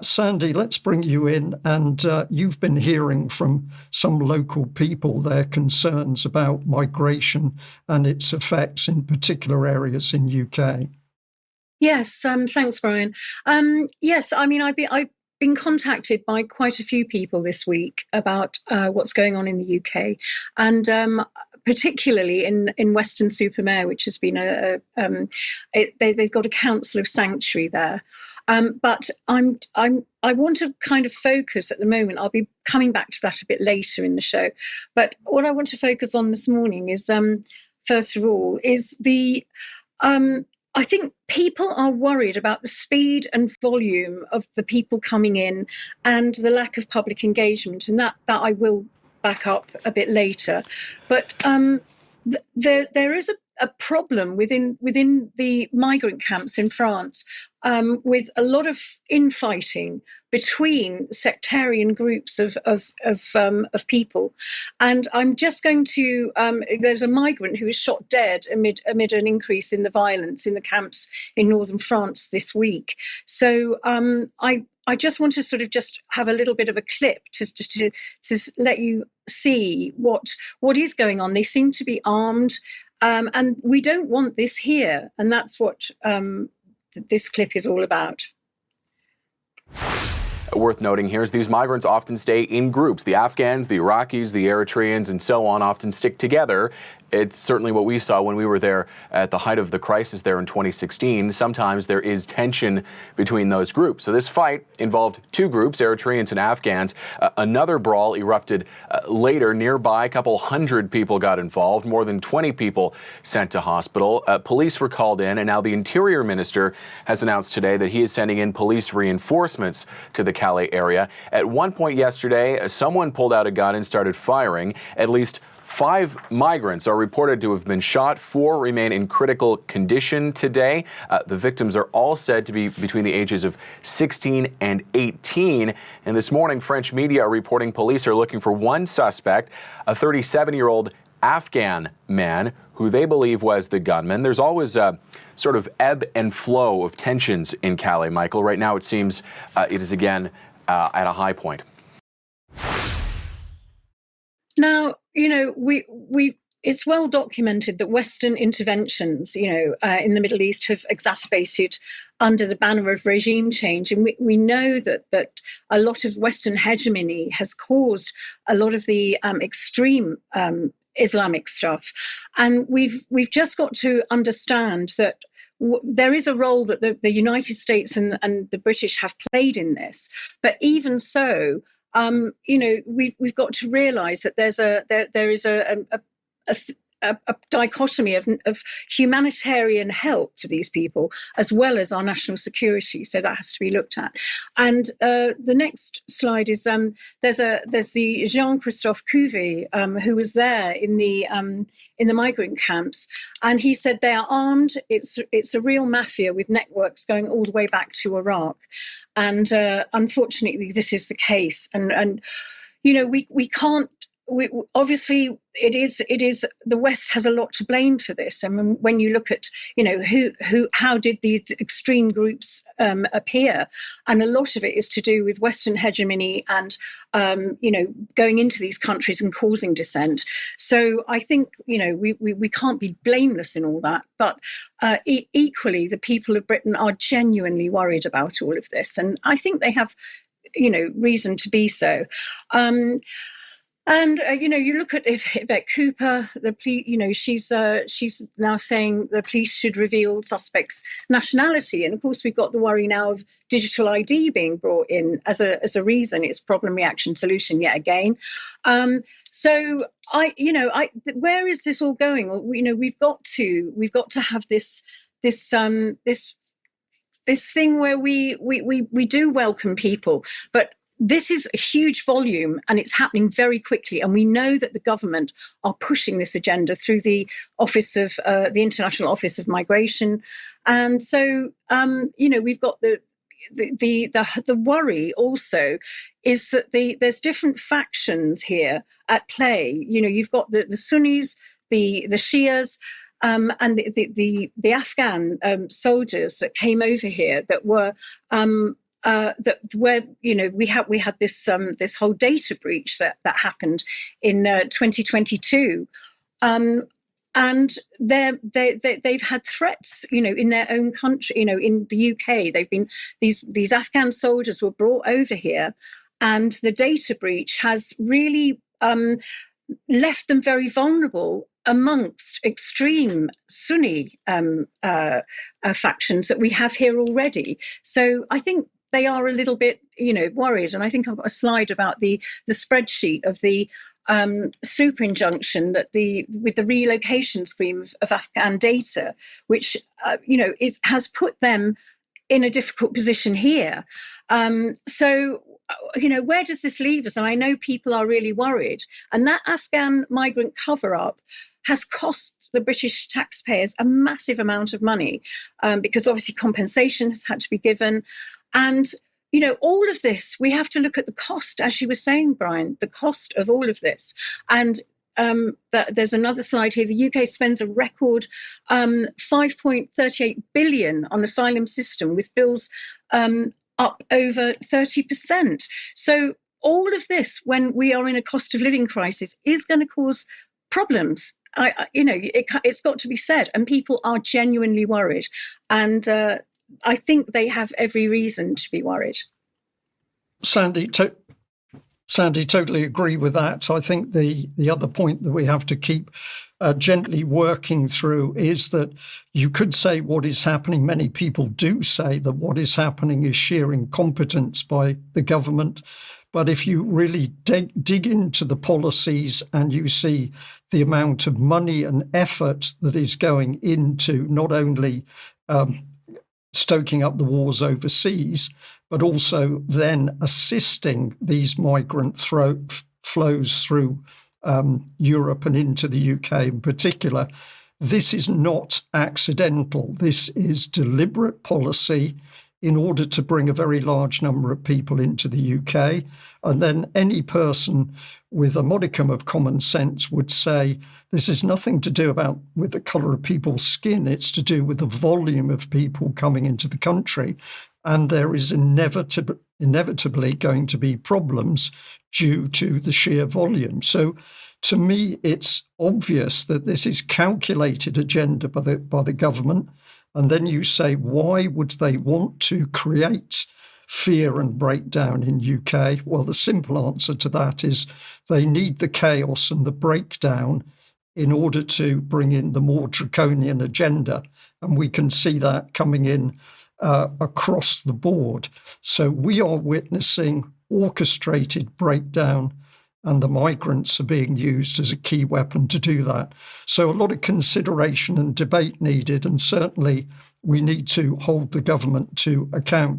Sandy, let's bring you in. And you've been hearing from some local people their concerns about migration and its effects in particular areas in UK. Yes, thanks, Brian. Yes, I mean, I've been contacted by quite a few people this week about what's going on in the UK, and particularly in Weston-super-Mare, which has been they've got a council of sanctuary there. But I want to kind of focus at the moment. I'll be coming back to that a bit later in the show. But what I want to focus on this morning is, first of all, is the I think people are worried about the speed and volume of the people coming in and the lack of public engagement, and that I will back up a bit later. But there is a problem within the migrant camps in France, with a lot of infighting between sectarian groups of people. And I'm just going to, there's a migrant who was shot dead amid an increase in the violence in the camps in northern France this week. So I just want to sort of just have a little bit of a clip to let you see what is going on. They seem to be armed, and we don't want this here. And that's what this clip is all about. Worth noting here is these migrants often stay in groups. The Afghans, the Iraqis, the Eritreans, and so on often stick together. It's certainly what we saw when we were there at the height of the crisis there in 2016. Sometimes there is tension between those groups. So this fight involved two groups, Eritreans and Afghans. Another brawl erupted later nearby. A couple hundred people got involved, more than 20 people sent to hospital. Police were called in, and now the Interior Minister has announced today that he is sending in police reinforcements to the Calais area. At one point yesterday, someone pulled out a gun and started firing. At least 5 migrants are reported to have been shot. 4 remain in critical condition today. The victims are all said to be between the ages of 16 and 18. And this morning, French media are reporting police are looking for one suspect, a 37-year-old Afghan man who they believe was the gunman. There's always a sort of ebb and flow of tensions in Calais, Michael. Right now, it seems it is again at a high point. Now, it's well documented that Western interventions, in the Middle East have exacerbated under the banner of regime change. And we know that a lot of Western hegemony has caused a lot of the extreme Islamic stuff. And we've just got to understand that there is a role that the United States and the British have played in this. But even so, we've got to realise that there is a dichotomy of humanitarian help for these people as well as our national security. So that has to be looked at. And the next slide is there's the Jean-Christophe Couvé, who was there in the migrant camps, and he said they are armed. It's a real mafia with networks going all the way back to Iraq, and unfortunately this is the case. And we can't. Obviously, it is the West has a lot to blame for this. I mean, when you look at how did these extreme groups appear, and a lot of it is to do with Western hegemony and going into these countries and causing dissent. So I think we can't be blameless in all that, but equally the people of Britain are genuinely worried about all of this, and I think they have reason to be so. And you look at Yvette Cooper, the police. She's now saying the police should reveal suspects' nationality, and of course we've got the worry now of digital ID being brought in as a reason. It's problem, reaction, solution yet again. So where is this all going? Well, we've got to have this thing where we do welcome people, but this is a huge volume and it's happening very quickly. And we know that the government are pushing this agenda through the office of the International Office of Migration. And so, we've got the worry also is that there's different factions here at play. You've got the Sunnis, the Shias, and the Afghan soldiers that came over here that were that where we had this this whole data breach that happened in 2022. And they've had threats, in their own country, in the UK. They've been these Afghan soldiers were brought over here, and the data breach has really left them very vulnerable amongst extreme Sunni factions that we have here already. So I think they are a little bit, worried. And I think I've got a slide about the spreadsheet of the super injunction that with the relocation scheme of Afghan data, which has put them in a difficult position here. So where does this leave us? And I know people are really worried. And that Afghan migrant cover-up has cost the British taxpayers a massive amount of money, because obviously compensation has had to be given. And all of this, we have to look at the cost, as you were saying, Brian, the cost of all of this. And there's another slide here. The UK spends a record 5.38 billion on asylum system, with bills up over 30%. So all of this, when we are in a cost of living crisis, is going to cause problems. It's got to be said, and people are genuinely worried. And I think they have every reason to be worried. Sandy, totally agree with that. I think the other point that we have to keep gently working through is that you could say what is happening. Many people do say that what is happening is sheer incompetence by the government. But if you really dig into the policies and you see the amount of money and effort that is going into not only stoking up the wars overseas, but also then assisting these migrant flows through Europe and into the UK in particular, this is not accidental. This is deliberate policy in order to bring a very large number of people into the UK. And then any person with a modicum of common sense would say, this is nothing to do with the colour of people's skin. It's to do with the volume of people coming into the country. And there is inevitably going to be problems due to the sheer volume. So to me, it's obvious that this is calculated agenda by the government. And then you say, why would they want to create fear and breakdown in UK? Well, the simple answer to that is they need the chaos and the breakdown in order to bring in the more draconian agenda. And we can see that coming in across the board. So we are witnessing orchestrated breakdown, and the migrants are being used as a key weapon to do that. So a lot of consideration and debate needed, and certainly we need to hold the government to account.